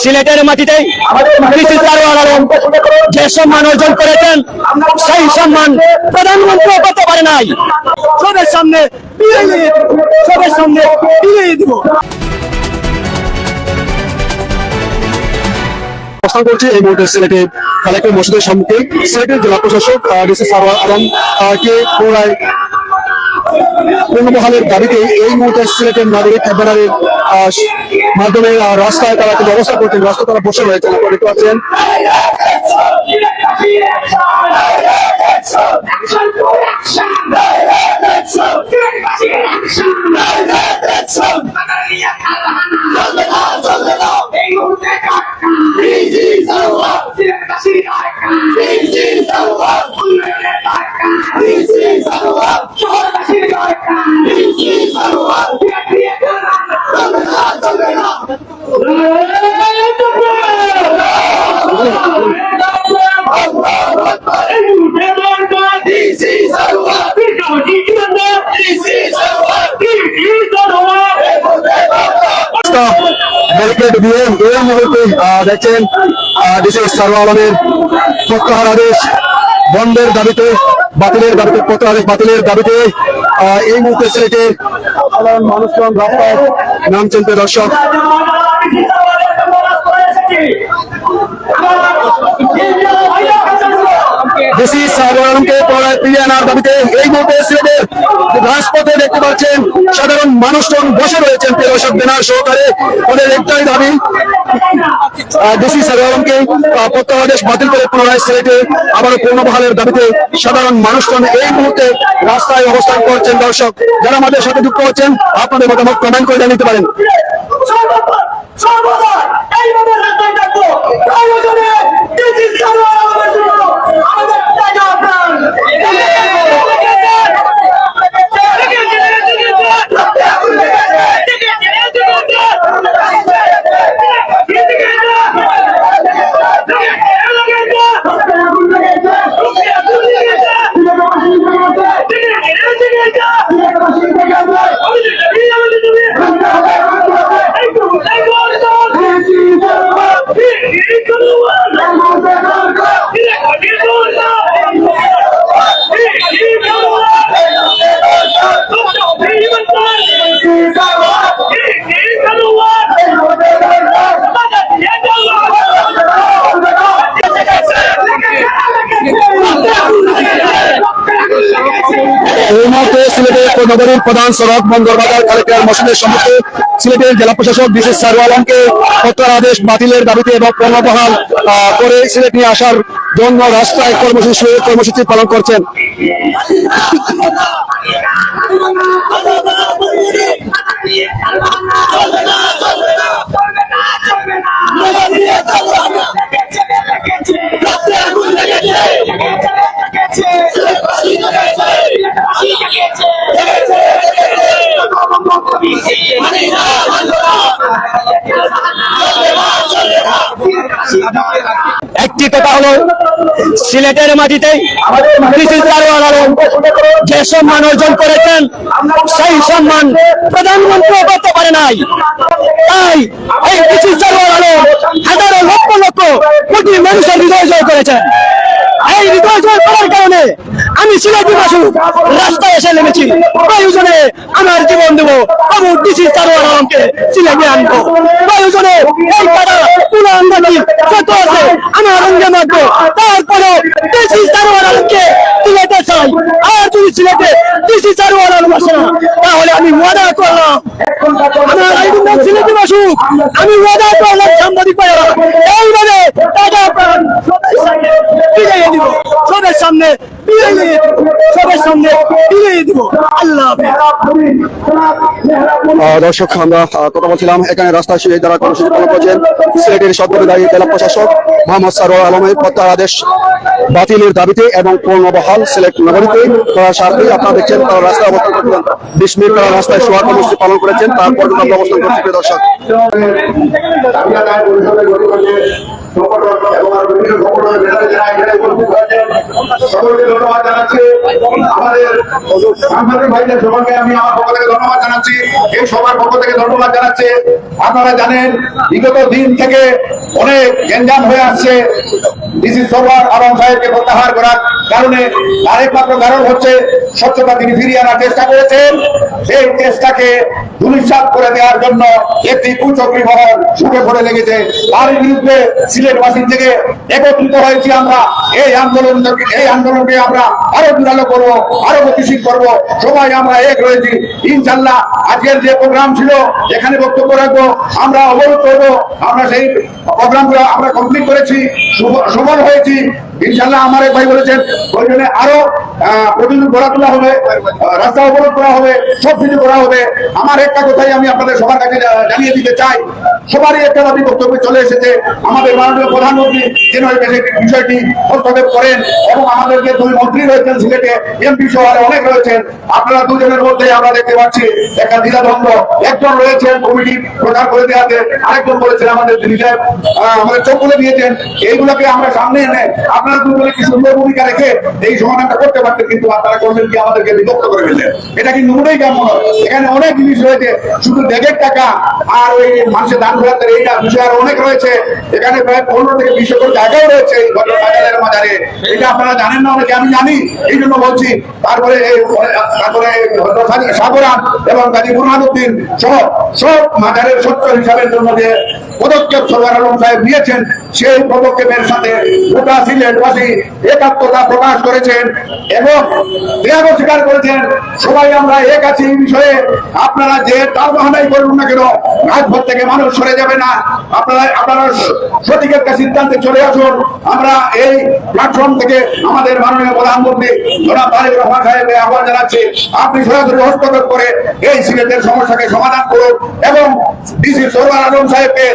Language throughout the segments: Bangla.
সিলেটের মাটিতে যে সম্মান অর্জন করেছেন সেই সম্মান প্রধানমন্ত্রী করতে পারে নাই। সবের সামনে বিলিয়ে দিব। অবস্থান করছি এই মুহূর্তে সিলেটের কালেক্টর মসজিদের সম্মুখে। সিলেটের জেলা প্রশাসক ডিসি সারওয়ার আলম কে পুনরায় পূর্ণবহালের দাবিতে এই মুহূর্তে সিলেটের নাগরিক ব্যানারের মাধ্যমে রাস্তায় তারা কিন্তু অবস্থা করছেন। রাস্তায় তারা বসে রয়েছেন, আপনারা দেখতে পাচ্ছেন। ব্যারিকেড দিয়ে এই মুহূর্তে দেখছেন ডিসি সারওয়ার আলমের প্রত্যাহার আদেশ বন্ধের দাবিতে, বাতিলের দাবিতে, প্রত্যাহার আদেশ বাতিলের দাবিতে এই মুহূর্তে সিলেটে সাধারণ মানুষজন রাস্তায় নামছেন। দর্শক, ডিসি সারওয়ার আলমকে পুনরায় ফিরিয়ে আনার দাবিতে এই মুহূর্তে সিলেটের রাজপথে দেখতে পাচ্ছেন সাধারণ মানুষজন বসে রয়েছেন দর্শক, ব্যানার সহকারে। ওদের একটাই দাবি, ডিসি সারওয়ার আলমকে প্রত্যাহার আদেশ বাতিল করে পুনরায় সিলেটে আবারও পূর্ণবহালের দাবিতে সাধারণ মানুষজন এই মুহূর্তে রাস্তায় অবস্থান করছেন। দর্শক, যারা আমাদের সাথে যুক্ত হচ্ছেন, আপনাদের মতামত কমেন্ট করে জানিয়ে দিতে পারেন। এই মুহূর্তে সিলেটের নগরীর প্রধান সড়ক বন্দরবাজার কালেক্টর মসজিদের সম্মুখে সিলেটের জেলা প্রশাসক ডিসি সারওয়ার আলমকে প্রত্যাহার আদেশ বাতিলের দাবিতে এবং পূর্ণবহাল করে সিলেট নিয়ে আসার জন্য রাস্তায় কর্মসূচি পালন করছেন। একটি কথা হলো, সিলেটের মাটিতে ডিসি সারওয়ার আলম যে সম্মান অর্জন করেছেন সেই সম্মান প্রধানমন্ত্রী করতে পারে নাই। তাই এই ডিসি সারওয়ার আলম হাজারো লক্ষ লক্ষ কোটি মানুষের হৃদয় জয় করেছেন। এই হৃদয় জয় করার কারণে আমি সিলেটি বাসু রাস্তায় এসে নেমেছি। প্রয়োজনে আমার জীবন দেবো, তবু ডিসি সারওয়ার আলমকে সিলেটে আনবো। প্রয়োজনে এই পাড়া পুরো আন্দাজি যত আছে আমার অঙ্গে মারবো, তারপরেও ডিসি সারওয়ার আলমকে সিলেটে চাই। আর যদি সিলেটে ডিসি সারওয়ার আলম আসে না, তাহলে আমি ওয়াদা করলাম আমার আইডিয়া সিলেটি বাসু, আমি ওয়াদা করলাম সাংবাদিক ভাইয়েরা এইভাবে টাকা প্রাণ বিলিয়ে দিব, সবের সামনে বিলিয়ে দিব। আল্লাহ দর্শক, আমরা কথা বলছিলাম এখানে রাস্তায় দ্বারা কর্মসূচি পালন করছেন সিলেটের সদরদায়ী জেলা প্রশাসক মোহাম্মদ সারওয়ার আলমের প্রত্যাহার আদেশ বাতিলের দাবিতে এবং পূর্ণবহাল সিলেট নগরীতে করার স্বার্থে আপনারা দেখছেন তারা রাস্তায় অবস্থান করছিলেন। 20 মিনিট তারা রাস্তায় শোয়া কর্মসূচি পালন করেছেন, তারপর আমরা অবস্থান করছি। দর্শক, সংগঠন এবং আরো বিভিন্ন সংগঠনের নেতারা যারা এখানে উপস্থিত হয়েছেন সকলকে ধন্যবাদ জানাচ্ছি। আমাদের সাংবাদিক ভাইদের সবাইকে আমি আমার পক্ষ থেকে ধন্যবাদ জানাচ্ছি, এই সবার পক্ষ থেকে ধন্যবাদ জানাচ্ছি। আপনারা জানেন বিগত দিন থেকে অনেক গ্যাঞ্জাম হয়ে আসছে ডিসি সরওয়ার আলম সাহেবকে প্রত্যাহার করার কারণে। তার একমাত্র কারণ হচ্ছে স্বচ্ছতা তিনি ফিরিয়ে আনার চেষ্টা করেছেন। সেই চেষ্টাকে ধূলিসাৎ করে দেওয়ার জন্য একটি কুচক্রী মহল ঝুঁকে পড়ে লেগেছে। তার বিরুদ্ধে সিলেটবাসী থেকে একত্রিত হয়েছি আমরা। এই আন্দোলনকে আমরা আরো জোরালো করবো, আরো গতিশীল করবো। সবাই আমরা এক রয়েছি ইনশাল্লাহ। আজকের যে প্রোগ্রাম ছিল এখানে বক্তব্য রাখবো, আমরা অবরোধ করবো। আমরা সেই প্রোগ্রামগুলো আমরা কমপ্লিট করেছি, সফল হয়েছি ইনশাল্লাহ। আমার এক ভাই বলেছেন প্রয়োজনে আরো প্রতিদিন গড়া তোলা হবে, রাস্তা অবরোধ করা হবে, সব কিছু করা হবে। আমার একটা কথাই আমি আপনাদের সবার কাছে জানিয়ে দিতে চাই, সবারই একটা দাবি বক্তব্যে চলে এসেছে। আমাদের মাননীয় প্রধানমন্ত্রী যেন এই বিষয়টি হস্তক্ষেপ করেন এবং আমাদের যে দুই মন্ত্রী রয়েছেন সিলেটে, এমপি সহ অনেক রয়েছেন, আপনারা দুজনের মধ্যে আমরা দেখতে পাচ্ছি একটা দ্বিধাদ্বন্দ্ব। একজন রয়েছেন কমিটি প্রচার করে দেওয়াতে, আরেকজন বলেছেন আমাদের আমাদের চোখ খুলে দিয়েছেন। এইগুলোকে আমরা সামনে এনে আপনারা দুজনে কি সুন্দর ভূমিকা রেখে এই সমাধানটা করতে পারতেন, কিন্তু আপনারা করলেন কি আমাদেরকে বিভক্ত করে ফেললেন। এটা কিন্তু মোটেই কেমন নয়। এখানে অনেক জিনিস রয়েছে, শুধু ব্যাগের টাকা আর ওই মানুষের দান ঘোরাতে এইটা বিষয় আর অনেক রয়েছে। এখানে প্রায় 15 থেকে 20 একর জায়গাও রয়েছে বাজারের মাজারে। এটা আপনারা জানেন না, অনেকে আমি জানি, এই জন্য বলছি। তারপরে সাগরান এবং গাজী বুরহানুদ্দিন সহ সব মাজারের সত্য হিসাবের জন্য যে পদক্ষেপ সরওয়ার আলম সাহেব নিয়েছেন, সেই পদক্ষেপের সাথে গোটা সিলেটবাসী একাত্মতা প্রকাশ করেছেন এবং ত্যাগ স্বীকার করেছেন। সবাই আমরা এক আছি এই বিষয়ে। আপনারা যে তাল বাহানাই করুন না কেন, রাজপথ থেকে মানুষ সরে যাবে না। আপনারা সঠিক একটা সিদ্ধান্তে চলে আসুন। আমরা এই প্ল্যাটফর্ম থেকে আমাদের মাননীয় প্রধানমন্ত্রী জনাব তারেক রহমান সাহেবকে আহ্বান জানাচ্ছি, আপনি সরাসরি হস্তক্ষেপ করে এই সিলেটের সমস্যাকে সমাধান করুন এবং ডিসি সরওয়ার আলম সাহেবকে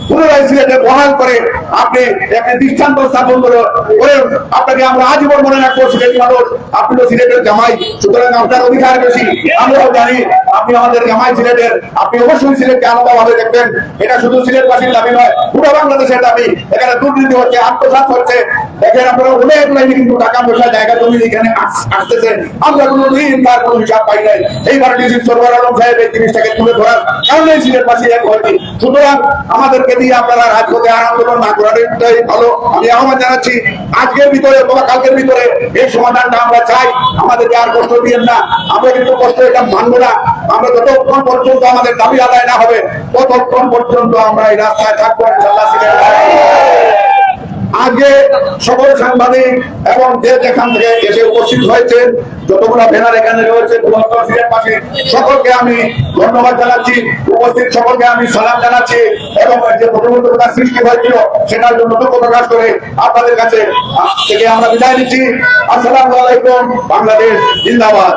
পুনরায় সিলেটে বহাল করে আপনি একটি দৃষ্টান্ত স্থাপন করে আপনাকে আমরা আজীবন মনে রাখবো। সিলেট মানুষ, আপনি তো সিলেটের জামাই, সুতরাং আপনার অধিকার বেশি। আমরাও জানি আপনি আমাদের জামাই সিলেটের, আপনি অবশ্যই সিলেটকে আলাদাভাবে দেখবেন। এটা শুধু সিলেটবাসীর দাবি নয়, পুরো বাংলাদেশের দাবি। এখানে দুর্নীতি হচ্ছে, আত্মসাৎ হচ্ছে। দেখেন আপনারা অনেক লাইনে কিন্তু টাকা পয়সা জায়গা জমি এখানে আসতেছে, আমরা কোনো দিন তার কোনো হিসাব পাই নাই। এইবার ডিসি সরওয়ার আলম সাহেব এই জিনিসটাকে তুলে ধরার কারণে সিলেটবাসী এক হয়নি। সুতরাং আমাদেরকে দিয়ে আপনারা রাজপথে আর আন্দোলন না করাটাই ভালো। আমি আহ্বান জানাচ্ছি আজকের ভিতরে বা কালকের ভিতরে এই সমাধানটা আমরা চাই। আমাদেরকে আর কষ্ট দিয়েন না, আমরা কিন্তু কষ্ট এটা মানবো না। আমরা যতক্ষণ পর্যন্ত আমাদের দাবি আদায় না হবে ততক্ষণ পর্যন্ত আমরা এই রাস্তায় থাকবো ইনশাআল্লাহ। আজকে সকল সাংবাদিক এবং যে যেখান থেকে এসে উপস্থিত হয়েছেন, যতগুলো ব্যানার এখানে রয়েছে, সকলকে আমি ধন্যবাদ জানাচ্ছি। উপস্থিত সকলকে আমি সালাম জানাচ্ছি এবং যে প্রতিবন্ধকতা সৃষ্টি হয়েছিল সেটার জন্য দুঃখ প্রকাশ করে আপনাদের কাছে থেকে আমরা বিদায় নিচ্ছি। আসসালামু আলাইকুম। বাংলাদেশ জিন্দাবাদ।